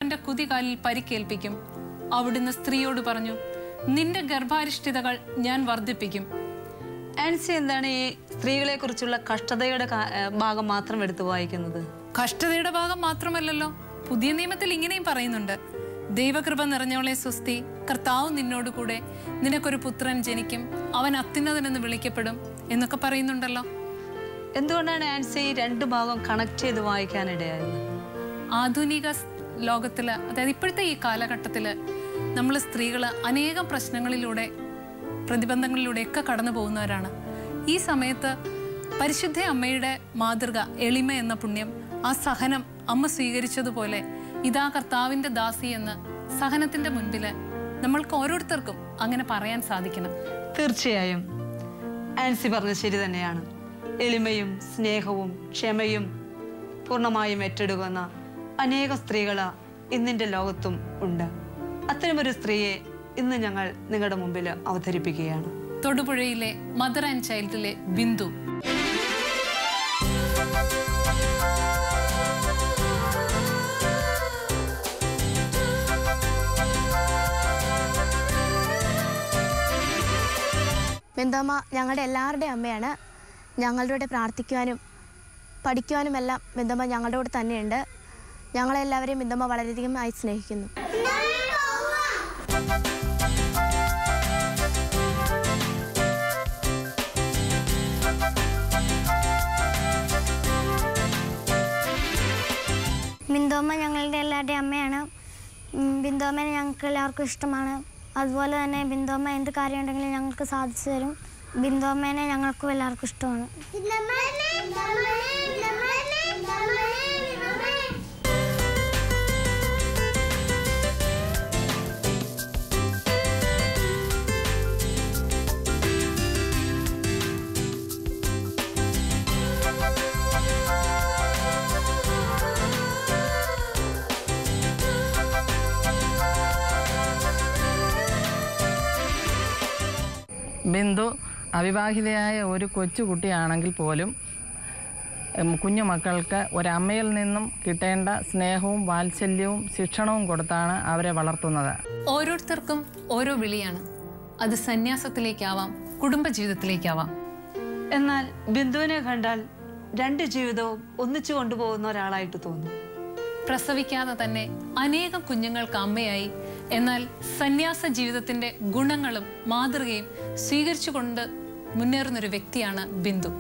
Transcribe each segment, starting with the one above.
അവന്റെ കുതികാലിൽ പരിക്കേൽപ്പിക്കും. അവിടുന്ന് സ്ത്രീയോട് പറഞ്ഞു, നിന്റെ ഗർഭാരിഷ്ഠിതകൾ ഞാൻ വർദ്ധിപ്പിക്കും. ആൻസി എന്താണ് ഈ സ്ത്രീകളെ കുറിച്ചുള്ള കഷ്ടതയുടെ ഭാഗം മാത്രം എടുത്തു വായിക്കുന്നത്? കഷ്ടതയുടെ ഭാഗം മാത്രമല്ലല്ലോ, പുതിയ നിയമത്തിൽ ഇങ്ങനെയും പറയുന്നുണ്ട്, ദൈവകൃപ നിറഞ്ഞവളെ സ്വസ്തി, കർത്താവ് നിന്നോട് കൂടെ, നിനക്കൊരു പുത്രൻ ജനിക്കും, അവൻ അത്യുന്നതനെന്ന് വിളിക്കപ്പെടും എന്നൊക്കെ പറയുന്നുണ്ടല്ലോ. എന്തുകൊണ്ടാണ് ആൻസി ഈ രണ്ടു ഭാഗം കണക്ട് ചെയ്ത് വായിക്കാനിടയായത്? ആധുനിക ലോകത്തില്, അതായത് ഇപ്പോഴത്തെ ഈ കാലഘട്ടത്തില് നമ്മൾ സ്ത്രീകള് അനേകം പ്രശ്നങ്ങളിലൂടെ പ്രതിബന്ധങ്ങളിലൂടെയൊക്കെ കടന്നു പോകുന്നവരാണ്. ഈ സമയത്ത് പരിശുദ്ധ അമ്മയുടെ മാതൃക, എളിമ എന്ന പുണ്യം, ആ സഹനം അമ്മ സ്വീകരിച്ചതുപോലെ ഇതാ കർത്താവിന്റെ ദാസി എന്ന് സഹനത്തിന്റെ മുൻപില് നമ്മൾക്ക് ഓരോരുത്തർക്കും അങ്ങനെ പറയാൻ സാധിക്കണം. തീർച്ചയായും ആൻസി പറഞ്ഞത് ശരി തന്നെയാണ്. എളിമയും സ്നേഹവും ക്ഷമയും പൂർണ്ണമായും ഏറ്റെടുക്കുന്ന അനേകം സ്ത്രീകൾ ഇന്നിൻ്റെ ലോകത്തും ഉണ്ട്. അത്തരമൊരു സ്ത്രീയെ ഇന്ന് ഞങ്ങൾ നിങ്ങളുടെ മുമ്പിൽ അവതരിപ്പിക്കുകയാണ്. തൊടുപുഴയിലെ മദർ ആൻഡ് ചൈൽഡിലെ ബിന്ദു. ബിന്ദുമ്മ ഞങ്ങളുടെ എല്ലാവരുടെയും അമ്മയാണ്. ഞങ്ങളുടെ കൂടെ പ്രാർത്ഥിക്കുവാനും പഠിക്കുവാനും എല്ലാം ബിന്ദുമ്മ ഞങ്ങളുടെ കൂടെ തന്നെയുണ്ട്. ഞങ്ങളെല്ലാവരെയും ബിന്ദുമ്മ വളരെയധികമായി സ്നേഹിക്കുന്നു. ബിന്ദുമ്മ ഞങ്ങളുടെ എല്ലാവരുടെയും അമ്മയാണ്. ബിന്ദുമ്മനെ ഞങ്ങൾക്ക് എല്ലാവർക്കും ഇഷ്ടമാണ്. അതുപോലെ തന്നെ ബിന്ദുമ്മ എന്ത് കാര്യം ഉണ്ടെങ്കിലും ഞങ്ങൾക്ക് സാധിച്ചു തരും. ബിന്ദുമ്മേനെ ഞങ്ങൾക്കും എല്ലാവർക്കും ഇഷ്ടമാണ്. ബിന്ദു അവിവാഹിതയായ ഒരു കൊച്ചുകുട്ടിയാണെങ്കിൽ പോലും കുഞ്ഞു മക്കൾക്ക് ഒരമ്മയിൽ നിന്നും കിട്ടേണ്ട സ്നേഹവും വാത്സല്യവും ശിക്ഷണവും കൊടുത്താണ് അവരെ വളർത്തുന്നത്. ഓരോരുത്തർക്കും ഓരോ വിളിയാണ്. അത് സന്യാസത്തിലേക്കാവാം, കുടുംബജീവിതത്തിലേക്കാവാം. എന്നാൽ ബിന്ദുവിനെ കണ്ടാൽ രണ്ട് ജീവിതവും ഒന്നിച്ചു കൊണ്ടുപോകുന്ന ഒരാളായിട്ട് തോന്നും. പ്രസവിക്കാതെ തന്നെ അനേകം കുഞ്ഞുങ്ങൾക്ക് അമ്മയായി, എന്നാൽ സന്യാസ ജീവിതത്തിന്റെ ഗുണങ്ങളും മാതൃകയും സ്വീകരിച്ചുകൊണ്ട് മുന്നേറുന്നൊരു വ്യക്തിയാണ് ബിന്ദു.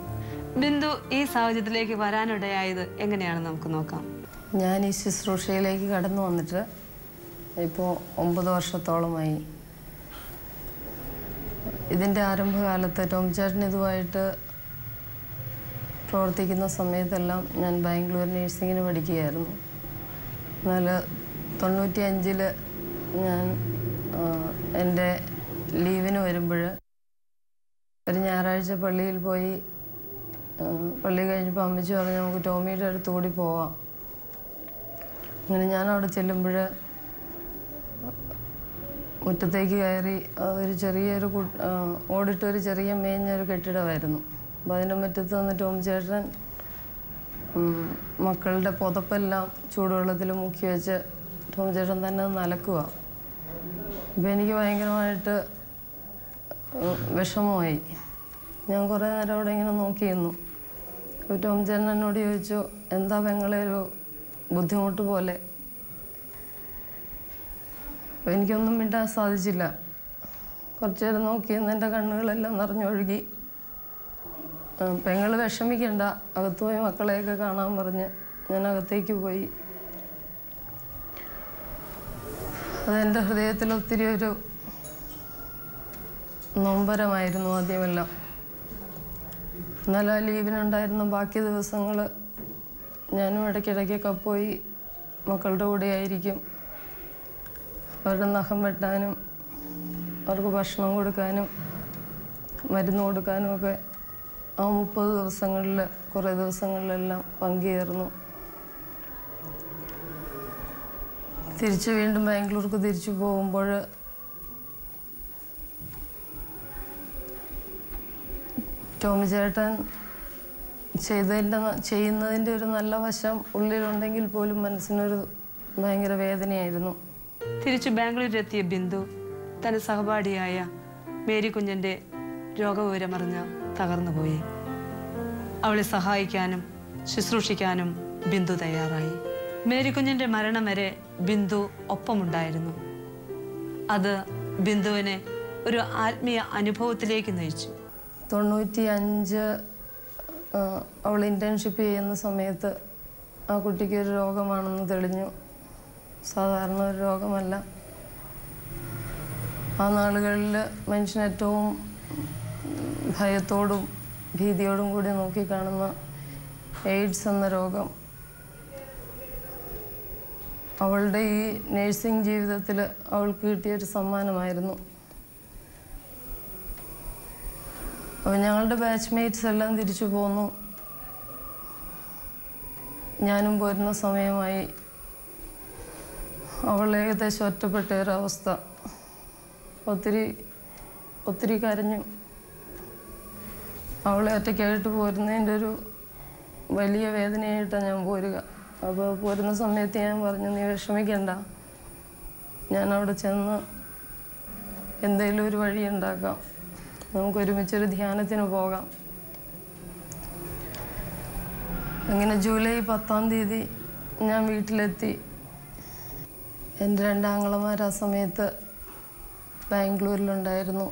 ബിന്ദു ഈ സാഹചര്യത്തിലേക്ക് വരാനിടയായത് എങ്ങനെയാണെന്ന് നമുക്ക് നോക്കാം. ഞാൻ ഈ ശുശ്രൂഷയിലേക്ക് കടന്നു വന്നിട്ട് ഇപ്പോൾ 9 വർഷത്തോളമായി. ഇതിൻ്റെ ആരംഭകാലത്ത് ടോം ചേട്ടൻ ഇതുമായിട്ട് പ്രവർത്തിക്കുന്ന സമയത്തെല്ലാം ഞാൻ ബാംഗ്ലൂർ നേഴ്സിങ്ങിന് പഠിക്കുകയായിരുന്നു. എന്നാൽ 95 ഞാൻ എൻ്റെ ലീവിന് വരുമ്പോൾ ഒരു ഞായറാഴ്ച പള്ളിയിൽ പോയി, പള്ളി കഴിഞ്ഞപ്പോൾ അമ്മച്ചി പറഞ്ഞു നമുക്ക് ടോമിയുടെ അടുത്ത് കൂടി പോവാം. അങ്ങനെ ഞാൻ അവിടെ ചെല്ലുമ്പോൾ മുറ്റത്തേക്ക് കയറി, അതൊരു ചെറിയൊരു ഓടിട്ടൊരു ചെറിയ മേഞ്ഞൊരു കെട്ടിടമായിരുന്നു. അപ്പോൾ അതിൻ്റെ മുറ്റത്ത് നിന്ന് ടോം ചേട്ടൻ മക്കളുടെ പുതപ്പെല്ലാം ചൂടുവെള്ളത്തിൽ മുക്കി വെച്ച് ടോം ചേട്ടൻ തന്നെ നലക്കുക. അപ്പോൾ എനിക്ക് ഭയങ്കരമായിട്ട് വിഷമമായി. ഞാൻ കുറേ നേരം അവിടെ ഇങ്ങനെ നോക്കിയിരുന്നു. അപ്പോൾ ടോം ചേട്ടൻ എന്നോട് ചോദിച്ചു, എന്താ പെങ്ങളെ ഒരു ബുദ്ധിമുട്ട് പോലെ? അപ്പോൾ എനിക്കൊന്നും മിണ്ടാൻ സാധിച്ചില്ല. കുറച്ചു നേരം നോക്കിയെന്ന് എൻ്റെ കണ്ണുകളെല്ലാം നിറഞ്ഞൊഴുകി. പെങ്ങൾ വിഷമിക്കണ്ട, അകത്ത് പോയി മക്കളെയൊക്കെ കാണാൻ പറഞ്ഞ് ഞാൻ അകത്തേക്ക് പോയി. അതെൻ്റെ ഹൃദയത്തിൽ ഒത്തിരി ഒരു നൊമ്പരമായിരുന്നു ആദ്യമെല്ലാം. എന്നാൽ ആ ലീവിനുണ്ടായിരുന്ന ബാക്കി ദിവസങ്ങൾ ഞാനും ഇടയ്ക്കിടയ്ക്കൊക്കെ പോയി മക്കളുടെ കൂടെ ആയിരിക്കും. അവരുടെ നഖം വെട്ടാനും അവർക്ക് ഭക്ഷണം കൊടുക്കാനും മരുന്ന് കൊടുക്കാനും ഒക്കെ ആ 30 ദിവസങ്ങളിൽ കുറേ ദിവസങ്ങളിലെല്ലാം പങ്കുചേർന്നു. തിരിച്ച് വീണ്ടും ബാംഗ്ലൂർക്ക് തിരിച്ചു പോകുമ്പോൾ ടോമി ചേട്ടൻ ചെയ്യുന്നതിൻ്റെ ഒരു നല്ല വശം ഉള്ളിലുണ്ടെങ്കിൽ പോലും മനസ്സിനൊരു ഭയങ്കര വേദനയായിരുന്നു. തിരിച്ചു ബാംഗ്ലൂരിലെത്തിയ ബിന്ദു തൻ്റെ സഹപാഠിയായ മേരി കുഞ്ഞിൻ്റെ രോഗവിവരമറിഞ്ഞ് തകർന്നുപോയി. അവളെ സഹായിക്കാനും ശുശ്രൂഷിക്കാനും ബിന്ദു തയ്യാറായി. മേരി കുഞ്ഞിൻ്റെ മരണം വരെ ബിന്ദു ഒപ്പമുണ്ടായിരുന്നു. അത് ബിന്ദുവിനെ ഒരു ആത്മീയ അനുഭവത്തിലേക്ക് നയിച്ചു. 95 അവൾ ഇൻറ്റേൺഷിപ്പ് ചെയ്യുന്ന സമയത്ത് ആ കുട്ടിക്ക് ഒരു രോഗമാണെന്ന് തെളിഞ്ഞു. സാധാരണ ഒരു രോഗമല്ല. ആ നാളുകളിൽ മനുഷ്യൻ ഏറ്റവും ഭയത്തോടും ഭീതിയോടും കൂടി നോക്കിക്കാണുന്ന എയ്ഡ്സ് എന്ന രോഗം അവളുടെ ഈ നേഴ്സിംഗ് ജീവിതത്തിൽ അവൾക്ക് കിട്ടിയൊരു സമ്മാനമായിരുന്നു. അപ്പോൾ ഞങ്ങളുടെ ബാച്ച്മേറ്റ്സ് എല്ലാം തിരിച്ചു പോന്നു. ഞാനും പോരുന്ന സമയമായി. അവൾ ഏകദേശം ഒറ്റപ്പെട്ട ഒരവസ്ഥ. ഒത്തിരി കരഞ്ഞു. അവളെ ഒറ്റയ്ക്കായിട്ട് പോരുന്നതിൻ്റെ ഒരു വലിയ വേദനയായിട്ടാണ് ഞാൻ പോരുക. അപ്പോൾ പോരുന്ന സമയത്ത് ഞാൻ പറഞ്ഞു, നീ വിഷമിക്കണ്ട, ഞാൻ അവിടെ ചെന്ന് എന്തെങ്കിലും ഒരു വഴി ഉണ്ടാക്കാം, നമുക്ക് ഒരുമിച്ചൊരു ധ്യാനത്തിന് പോകാം. അങ്ങനെ ജൂലൈ 10-ാം തീയതി ഞാൻ വീട്ടിലെത്തി. എൻ്റെ 2 ആങ്ങളമാർ ആ സമയത്ത് ബാംഗ്ലൂരിലുണ്ടായിരുന്നു.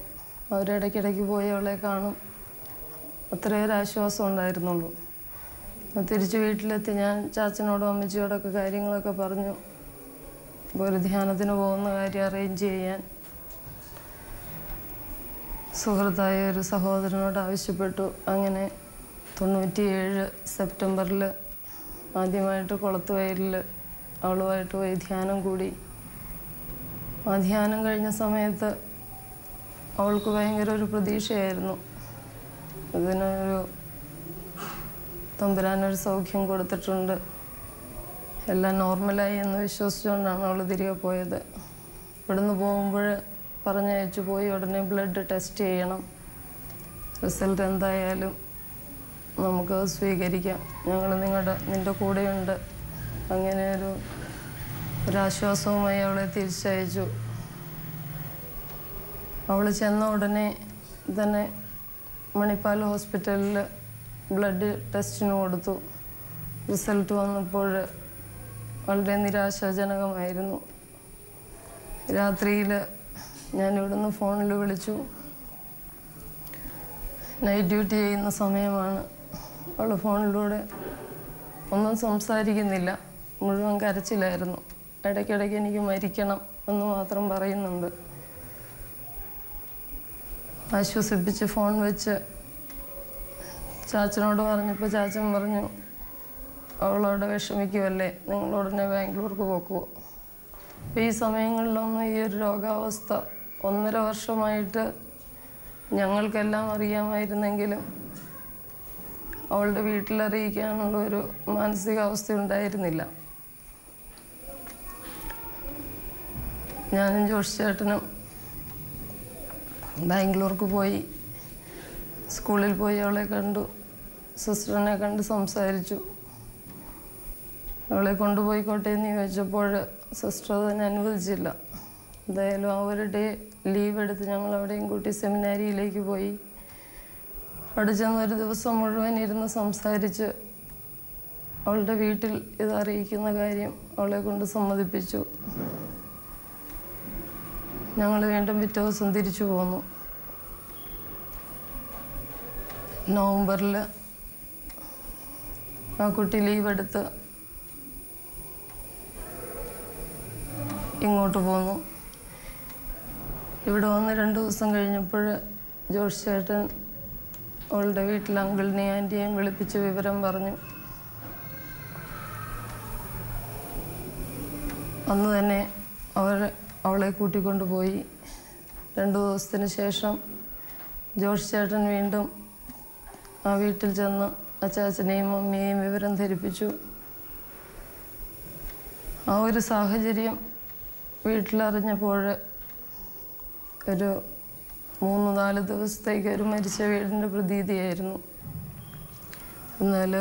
അവരിടയ്ക്കിടയ്ക്ക് പോയി അവളെ കാണും. അത്രയൊരു ആശ്വാസം ഉണ്ടായിരുന്നുള്ളൂ. തിരിച്ച് വീട്ടിലെത്തി ഞാൻ ചാച്ചനോടും അമ്മച്ചിയോടൊക്കെ കാര്യങ്ങളൊക്കെ പറഞ്ഞു. ഒരു ധ്യാനത്തിന് പോകുന്ന കാര്യം അറേഞ്ച് ചെയ്യാൻ സുഹൃത്തായ ഒരു സഹോദരനോട് ആവശ്യപ്പെട്ടു. അങ്ങനെ 97 സെപ്റ്റംബറിൽ ആദ്യമായിട്ട് കുളത്തുവയലിൽ അവളുമായിട്ട് പോയി ധ്യാനം കൂടി. ആ ധ്യാനം കഴിഞ്ഞ സമയത്ത് അവൾക്ക് ഭയങ്കര ഒരു പ്രതീക്ഷയായിരുന്നു. ഇതിനൊരു തമ്പുരാനൊരു സൗഖ്യം കൊടുത്തിട്ടുണ്ട്, എല്ലാം നോർമലായി എന്ന് വിശ്വസിച്ചുകൊണ്ടാണ് അവൾ തിരികെ പോയത്. ഇവിടുന്ന് പോകുമ്പോൾ പറഞ്ഞയച്ചു, പോയി ഉടനെ ബ്ലഡ് ടെസ്റ്റ് ചെയ്യണം, റിസൾട്ട് എന്തായാലും നമുക്ക് സ്വീകരിക്കാം, ഞങ്ങൾ നിൻ്റെ കൂടെയുണ്ട്. അങ്ങനെ ഒരാശ്വാസവുമായി അവളെ തിരിച്ചയച്ചു. അവൾ ചെന്ന ഉടനെ തന്നെ മണിപ്പാൽ ഹോസ്പിറ്റലിൽ ബ്ലഡ് ടെസ്റ്റിന് കൊടുത്തു. റിസൾട്ട് വന്നപ്പോൾ വളരെ നിരാശാജനകമായിരുന്നു. രാത്രിയിൽ ഞാനിവിടുന്ന് ഫോണിൽ വിളിച്ചു. നൈറ്റ് ഡ്യൂട്ടി ചെയ്യുന്ന സമയമാണ്. അവൾ ഫോണിലൂടെ ഒന്നും സംസാരിക്കുന്നില്ല, മുഴുവൻ കരച്ചിലായിരുന്നു. ഇടയ്ക്കിടയ്ക്ക് എനിക്ക് മരിക്കണം എന്ന് മാത്രം പറയുന്നുണ്ട്. ആശ്വസിപ്പിച്ച് ഫോൺ വെച്ച് ചാച്ചനോട് പറഞ്ഞപ്പോൾ ചാച്ചൻ പറഞ്ഞു, അവളവിടെ വിഷമിക്കുമല്ലേ, നിങ്ങളുടനെ ബാംഗ്ലൂർക്ക് പോക്കുമോ. അപ്പോൾ ഈ സമയങ്ങളിലൊന്നും ഈ ഒരു രോഗാവസ്ഥ 1.5 വർഷമായിട്ട് ഞങ്ങൾക്കെല്ലാം അറിയാമായിരുന്നെങ്കിലും അവളുടെ വീട്ടിലറിയിക്കാനുള്ള ഒരു മാനസികാവസ്ഥ ഉണ്ടായിരുന്നില്ല. ഞാനും ജോഷി ചേട്ടനും ബാംഗ്ലൂർക്ക് പോയി. സ്കൂളിൽ പോയി അവളെ കണ്ടു, സിസ്റ്ററിനെ കണ്ട് സംസാരിച്ചു. അവളെ കൊണ്ടുപോയിക്കോട്ടെ എന്ന് ചോദിച്ചപ്പോൾ സിസ്റ്റർ അതിനെ അനുവദിച്ചില്ല. എന്തായാലും ആ ഒരു ഡേ ലീവ് എടുത്ത് ഞങ്ങൾ അവിടെയും കൂട്ടി സെമിനാരിയിലേക്ക് പോയി. അവിടെ ചെന്ന് ഒരു ദിവസം മുഴുവൻ ഇരുന്ന് സംസാരിച്ച് അവളുടെ വീട്ടിൽ ഇത് അറിയിക്കുന്ന കാര്യം അവളെ കൊണ്ട് സമ്മതിപ്പിച്ചു. ഞങ്ങൾ വീണ്ടും പിറ്റേ ദിവസം തിരിച്ചു പോന്നു. നവംബറിൽ ആ കുട്ടി ലീവ് എടുത്ത് ഇങ്ങോട്ട് പോന്നു. ഇവിടെ വന്ന് 2 ദിവസം കഴിഞ്ഞപ്പോൾ ജോഷി ചേട്ടൻ അവളുടെ വീട്ടിൽ അങ്കിളിനെയും ആൻറ്റിയെയും വിളിപ്പിച്ച് വിവരം പറഞ്ഞു. അന്ന് തന്നെ അവളെ കൂട്ടിക്കൊണ്ടുപോയി. 2 ദിവസത്തിന് ശേഷം ജോഷി ചേട്ടൻ വീണ്ടും ആ വീട്ടിൽ ചെന്ന് അച്ചാച്ചനെയും മമ്മിയെയും വിവരം ധരിപ്പിച്ചു. ആ ഒരു സാഹചര്യം വീട്ടിലറിഞ്ഞപ്പോൾ ഒരു 3-4 ദിവസത്തേക്ക് ഒരു മരിച്ച വീടിൻ്റെ പ്രതീതിയായിരുന്നു. എന്നാൽ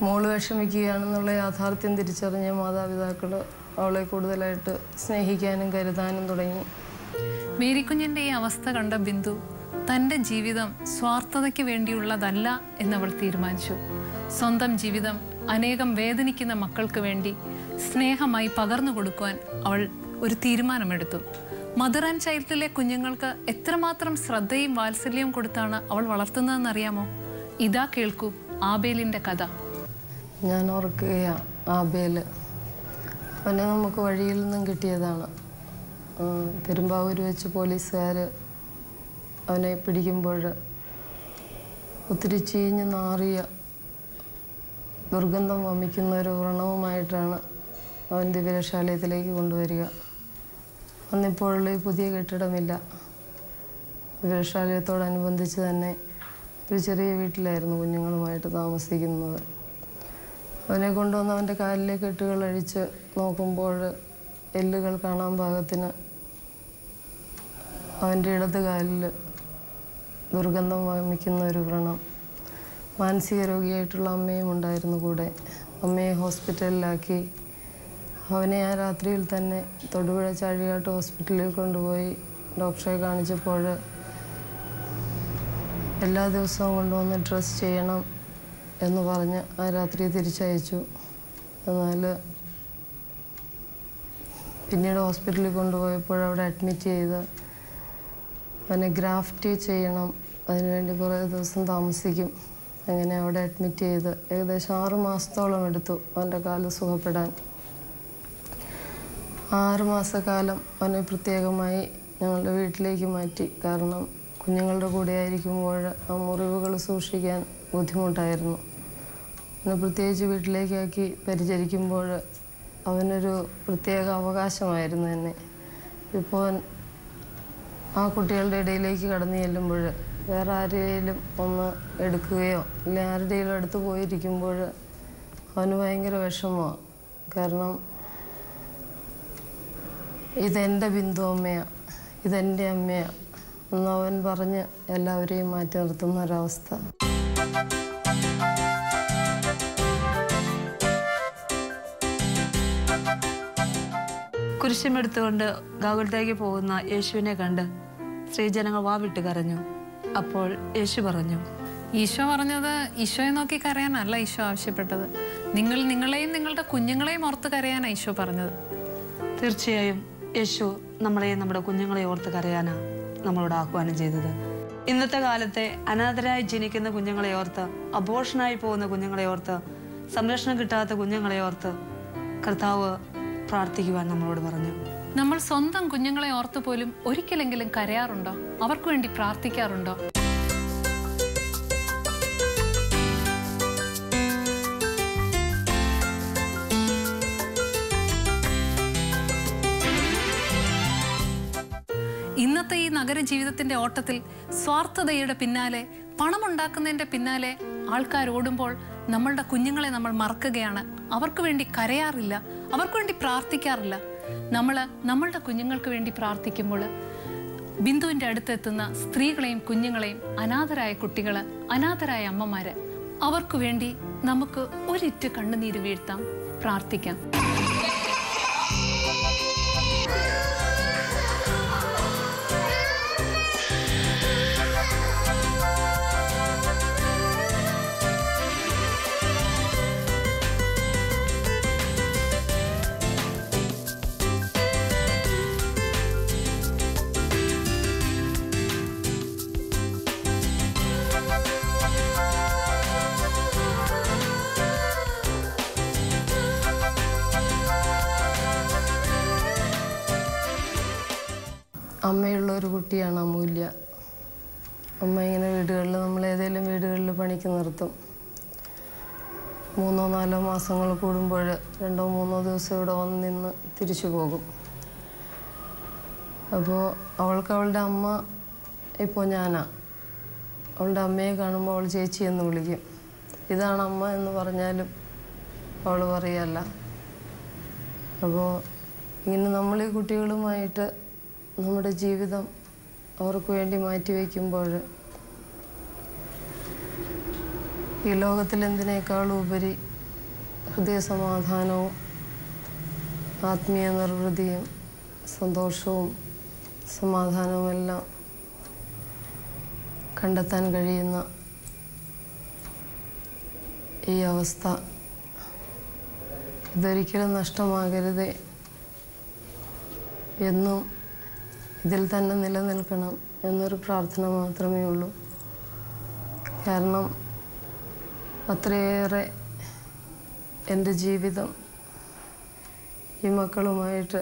മോള് വിഷമിക്കുകയാണെന്നുള്ള യാഥാർത്ഥ്യം തിരിച്ചറിഞ്ഞ മാതാപിതാക്കൾ അവളെ കൂടുതലായിട്ട് സ്നേഹിക്കാനും കരുതാനും തുടങ്ങി. മേരിക്കുഞ്ഞിൻ്റെ ഈ അവസ്ഥ കണ്ട ബിന്ദു തൻ്റെ ജീവിതം സ്വാർത്ഥതയ്ക്ക് വേണ്ടിയുള്ളതല്ല എന്നവൾ തീരുമാനിച്ചു. സ്വന്തം ജീവിതം അനേകം വേദനിക്കുന്ന മക്കൾക്ക് വേണ്ടി സ്നേഹമായി പകർന്നു കൊടുക്കുവാൻ അവൾ ഒരു തീരുമാനമെടുത്തു. മദർ ആൻഡ് ചൈൽഡിലെ കുഞ്ഞുങ്ങൾക്ക് എത്രമാത്രം ശ്രദ്ധയും വാത്സല്യവും കൊടുത്താണ് അവൾ വളർത്തുന്നതെന്നറിയാമോ? ഇതാ കേൾക്കൂ ആബേലിൻ്റെ കഥ. ഞാൻ ഓർക്കുകയാണ്, ആബേൽ അവനെ നമുക്ക് വഴിയിൽ നിന്നും കിട്ടിയതാണ്. പെരുമ്പാവൂർ വെച്ച് പോലീസുകാർ അവനെ പിടിക്കുമ്പോൾ ഒത്തിരി ചീഞ്ഞ് നാറിയ ദുർഗന്ധം വമിക്കുന്ന ഒരു വ്രണവുമായിട്ടാണ് അവൻ ദിവ്യരക്ഷാലയത്തിലേക്ക് കൊണ്ടുവരിക. അന്നിപ്പോഴുള്ള ഈ പുതിയ കെട്ടിടമില്ല. ദിവ്യരക്ഷാലയത്തോടനുബന്ധിച്ച് തന്നെ ഒരു ചെറിയ വീട്ടിലായിരുന്നു കുഞ്ഞുങ്ങളുമായിട്ട് താമസിക്കുന്നത്. അവനെ കൊണ്ടുവന്ന് അവൻ്റെ കാലിലെ കെട്ടുകൾ അഴിച്ച് നോക്കുമ്പോൾ എല്ലുകൾ കാണാൻ പാകത്തിന് അവൻ്റെ ഇടത് കാലിൽ ദുർഗന്ധം വമിക്കുന്ന ഒരു വ്രണം. മാനസിക രോഗിയായിട്ടുള്ള അമ്മയും ഉണ്ടായിരുന്നു കൂടെ. അമ്മയെ ഹോസ്പിറ്റലിലാക്കി. അവനെ ആ രാത്രിയിൽ തന്നെ തൊടുപുഴ ചാഴികാട്ട് ഹോസ്പിറ്റലിൽ കൊണ്ടുപോയി ഡോക്ടറെ കാണിച്ചപ്പോൾ എല്ലാ ദിവസവും കൊണ്ടുവന്ന് ഡ്രസ് ചെയ്യണം എന്ന് പറഞ്ഞ് ആ രാത്രി തിരിച്ചയച്ചു. എന്നാൽ പിന്നീട് ഹോസ്പിറ്റലിൽ കൊണ്ടുപോയപ്പോൾ അവിടെ അഡ്മിറ്റ് ചെയ്ത് അവനെ ഗ്രാഫ്റ്റ് ചെയ്യണം, അതിനുവേണ്ടി കുറേ ദിവസം താമസിക്കും. അങ്ങനെ അവിടെ അഡ്മിറ്റ് ചെയ്ത് ഏകദേശം 6 മാസത്തോളം എടുത്തു അവൻ്റെ കാല് സുഖപ്പെടാൻ. 6 മാസക്കാലം അവനെ പ്രത്യേകമായി ഞങ്ങളുടെ വീട്ടിലേക്ക് മാറ്റി. കാരണം കുഞ്ഞുങ്ങളുടെ കൂടെ ആയിരിക്കുമ്പോൾ ആ മുറിവുകൾ സൂക്ഷിക്കാൻ ബുദ്ധിമുട്ടായിരുന്നു. അവനെ പ്രത്യേകിച്ച് വീട്ടിലേക്കാക്കി പരിചരിക്കുമ്പോൾ അവനൊരു പ്രത്യേക അവകാശമായിരുന്നു എന്നെ. ഇപ്പോൾ ആ കുട്ടികളുടെ ഇടയിലേക്ക് കടന്നു ചെല്ലുമ്പോൾ വേറെ ആരെയും ഒന്ന് എടുക്കുകയോ അല്ലെങ്കിൽ ആരുടെയും അടുത്ത് പോയിരിക്കുമ്പോൾ അവന് ഭയങ്കര വിഷമമാണ്. കാരണം ഇതെൻ്റെ ബിന്ദു അമ്മയാണ്, ഇതെൻ്റെ അമ്മയാണ് എന്നവൻ പറഞ്ഞ് എല്ലാവരെയും മാറ്റി നിർത്തുന്ന ഒരവസ്ഥ. കുരിശുമെടുത്തുകൊണ്ട് ഗാഗുലത്തേക്ക് പോകുന്ന യേശുവിനെ കണ്ട് സ്ത്രീജനങ്ങൾ വാവിട്ട് കരഞ്ഞു. അപ്പോൾ യേശു പറഞ്ഞു, ഈശോ പറഞ്ഞത് ഈശോയെ നോക്കി കരയാനല്ല ഈശോ ആവശ്യപ്പെട്ടത്. നിങ്ങൾ നിങ്ങളെയും നിങ്ങളുടെ കുഞ്ഞുങ്ങളെയും ഓർത്ത് കരയാനാണ് ഈശോ പറഞ്ഞത്. തീർച്ചയായും യേശു നമ്മളെയും നമ്മുടെ കുഞ്ഞുങ്ങളെ ഓർത്ത് കരയാനാണ് നമ്മളോട് ആഹ്വാനം ചെയ്തത്. ഇന്നത്തെ കാലത്തെ അനാഥരായി ജനിക്കുന്ന കുഞ്ഞുങ്ങളെ ഓർത്ത്, അബോർഷനായി പോകുന്ന കുഞ്ഞുങ്ങളെ ഓർത്ത്, സംരക്ഷണം കിട്ടാത്ത കുഞ്ഞുങ്ങളെ ഓർത്ത് കർത്താവ് പ്രാർത്ഥിക്കുവാൻ നമ്മളോട് പറഞ്ഞു. നമ്മൾ സ്വന്തം കുഞ്ഞുങ്ങളെ ഓർത്ത് പോലും ഒരിക്കലെങ്കിലും കരയാറുണ്ടോ? അവർക്ക് വേണ്ടി പ്രാർത്ഥിക്കാറുണ്ടോ? ഇന്നത്തെ ഈ നഗര ജീവിതത്തിന്റെ ഓട്ടത്തിൽ സ്വാർത്ഥതയുടെ പിന്നാലെ, പണമുണ്ടാക്കുന്നതിന്റെ പിന്നാലെ ആൾക്കാർ ഓടുമ്പോൾ നമ്മളുടെ കുഞ്ഞുങ്ങളെ നമ്മൾ മറക്കുകയാണ്. അവർക്ക് വേണ്ടി കരയാറില്ല, അവർക്ക് വേണ്ടി പ്രാർത്ഥിക്കാറില്ല. നമ്മൾ നമ്മളുടെ കുഞ്ഞുങ്ങൾക്ക് വേണ്ടി പ്രാർത്ഥിക്കുമ്പോൾ ബിന്ദുവിൻ്റെ അടുത്തെത്തുന്ന സ്ത്രീകളെയും കുഞ്ഞുങ്ങളെയും, അനാഥരായ കുട്ടികൾ, അനാഥരായ അമ്മമാര്, അവർക്ക് വേണ്ടി നമുക്ക് ഒരിറ്റ് കണ്ണുനീര് വീഴ്ത്താം, പ്രാർത്ഥിക്കാം. അമ്മയുള്ള ഒരു കുട്ടിയാണ് അമൂല്യ. അമ്മ ഇങ്ങനെ വീടുകളിൽ, നമ്മളേതെങ്കിലും വീടുകളിൽ പണിക്ക് നിർത്തും. 3-4 മാസങ്ങൾ കൂടുമ്പോൾ 2-3 ദിവസം ഇവിടെ വന്ന് നിന്ന് തിരിച്ചു പോകും. അപ്പോൾ അവൾക്ക് അവളുടെ അമ്മ ഇപ്പോൾ ഞാനാ. അവളുടെ അമ്മയെ കാണുമ്പോൾ അവൾ ചേച്ചി എന്ന് വിളിക്കും. ഇതാണ് അമ്മ എന്ന് പറഞ്ഞാലും അവൾ പറയല്ല. അപ്പോൾ ഇങ്ങനെ നമ്മൾ ഈ കുട്ടികളുമായിട്ട് നമ്മുടെ ജീവിതം അവർക്ക് വേണ്ടി മാറ്റിവെക്കുമ്പോൾ ഈ ലോകത്തിൽ എന്തിനേക്കാളും ഉപരി ഹൃദയസമാധാനവും ആത്മീയ നിർവൃതിയും സന്തോഷവും സമാധാനവുമെല്ലാം കണ്ടെത്താൻ കഴിയുന്ന ഈ അവസ്ഥ ഇതൊരിക്കലും നഷ്ടമാകരുതേ, എന്നും ഇതിൽ തന്നെ നിലനിൽക്കണം എന്നൊരു പ്രാർത്ഥന മാത്രമേ ഉള്ളൂ. കാരണം അത്രയേറെ എൻ്റെ ജീവിതം ഈ മക്കളുമായിട്ട്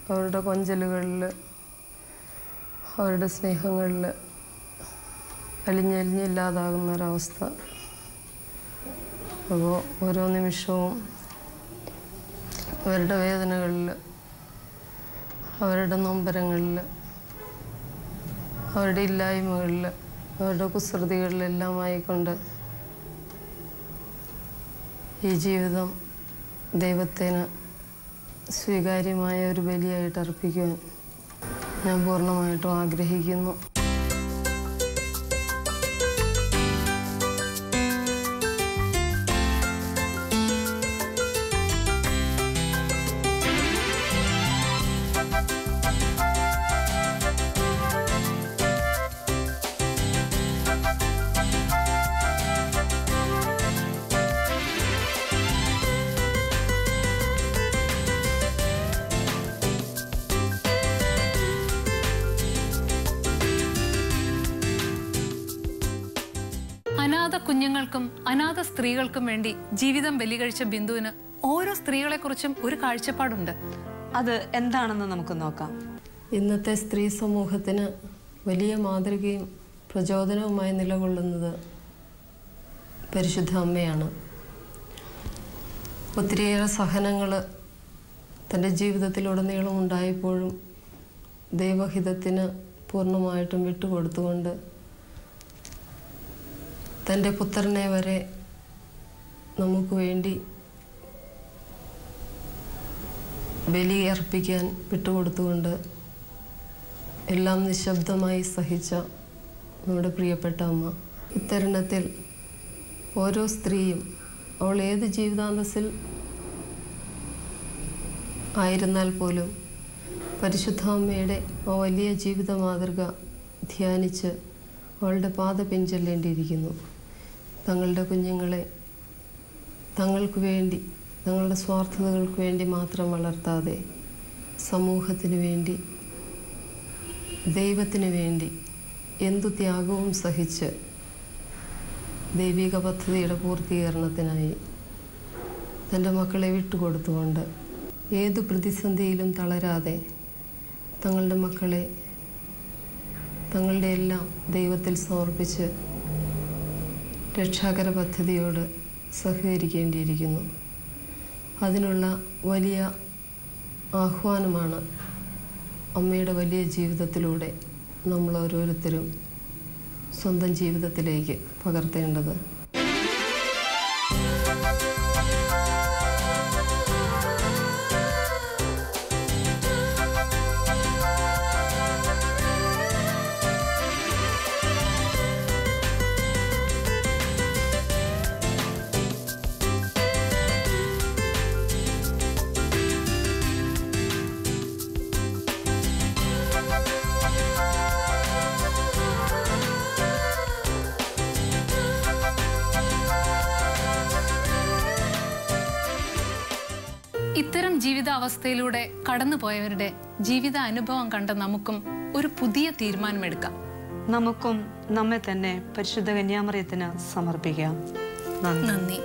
അവരുടെ കൊഞ്ചലുകളിൽ, അവരുടെ സ്നേഹങ്ങളിൽ അലിഞ്ഞില്ലാതാകുന്നൊരവസ്ഥ. അപ്പോൾ ഓരോ നിമിഷവും അവരുടെ വേദനകളിൽ, അവരുടെ നൊമ്പരങ്ങളിൽ, അവരുടെ ഇല്ലായ്മകളിൽ, അവരുടെ കുസൃതികളിലെല്ലാമായിക്കൊണ്ട് ഈ ജീവിതം ദൈവത്തിന് സ്വീകാര്യമായ ഒരു ബലിയായിട്ട് അർപ്പിക്കുവാൻ ഞാൻ പൂർണ്ണമായിട്ടും ആഗ്രഹിക്കുന്നു. അനാഥ കുഞ്ഞുങ്ങൾക്കും അനാഥ സ്ത്രീകൾക്കും വേണ്ടി ജീവിതം ബലികഴിച്ച ബിന്ദുവിന് ഓരോ സ്ത്രീകളെക്കുറിച്ചും ഒരു കാഴ്ചപ്പാടുണ്ട്. അത് എന്താണെന്ന് നമുക്ക് നോക്കാം. ഇന്നത്തെ സ്ത്രീ സമൂഹത്തിന് വലിയ മാതൃകയും പ്രചോദനവുമായി നിലകൊള്ളുന്നത് പരിശുദ്ധ അമ്മയാണ്. ഒത്തിരിയേറെ സഹനങ്ങൾ തൻ്റെ ജീവിതത്തിലുടനീളം ഉണ്ടായപ്പോഴും ദൈവഹിതത്തിന് പൂർണ്ണമായിട്ടും വിട്ടുകൊടുത്തുകൊണ്ട് തൻ്റെ പുത്രനെ വരെ നമുക്ക് വേണ്ടി ബലിയർപ്പിക്കാൻ വിട്ടുകൊടുത്തുകൊണ്ട് എല്ലാം നിശബ്ദമായി സഹിച്ച നമ്മുടെ പ്രിയപ്പെട്ട അമ്മ. ഇത്തരുണത്തിൽ ഓരോ സ്ത്രീയും അവൾ ഏത് ജീവിതാന്തസ്സിൽ ആയിരുന്നാൽ പോലും പരിശുദ്ധ അമ്മയുടെ ആ വലിയ ജീവിത മാതൃക ധ്യാനിച്ച് അവളുടെ പാത പിൻചൊല്ലേണ്ടിയിരിക്കുന്നു. തങ്ങളുടെ കുഞ്ഞുങ്ങളെ തങ്ങൾക്ക് വേണ്ടി, തങ്ങളുടെ സ്വാർത്ഥതകൾക്ക് വേണ്ടി മാത്രം വളർത്താതെ സമൂഹത്തിന് വേണ്ടി, ദൈവത്തിന് വേണ്ടി എന്തു ത്യാഗവും സഹിച്ച് ദൈവിക പദ്ധതിയുടെ പൂർത്തീകരണത്തിനായി തൻ്റെ മക്കളെ വിട്ടുകൊടുത്തുകൊണ്ട് ഏതു പ്രതിസന്ധിയിലും തളരാതെ തങ്ങളുടെ മക്കളെ തങ്ങളുടെ എല്ലാം ദൈവത്തിൽ സമർപ്പിച്ച് രക്ഷാകര പദ്ധതിയോട് സഹകരിക്കേണ്ടിയിരിക്കുന്നു. അതിനുള്ള വലിയ ആഹ്വാനമാണ് അമ്മയുടെ വലിയ ജീവിതത്തിലൂടെ നമ്മൾ ഓരോരുത്തരും സ്വന്തം ജീവിതത്തിലേക്ക് പകർത്തേണ്ടത്. ഇത്തരം ജീവിതാവസ്ഥയിലൂടെ കടന്നുപോയവരുടെ ജീവിത അനുഭവം കണ്ട നമുക്കും ഒരു പുതിയ തീരുമാനമെടുക്കാം. നമുക്കും നമ്മെ തന്നെ പരിശുദ്ധ കന്യാമറിയത്തിന് സമർപ്പിക്കാം. നന്ദി.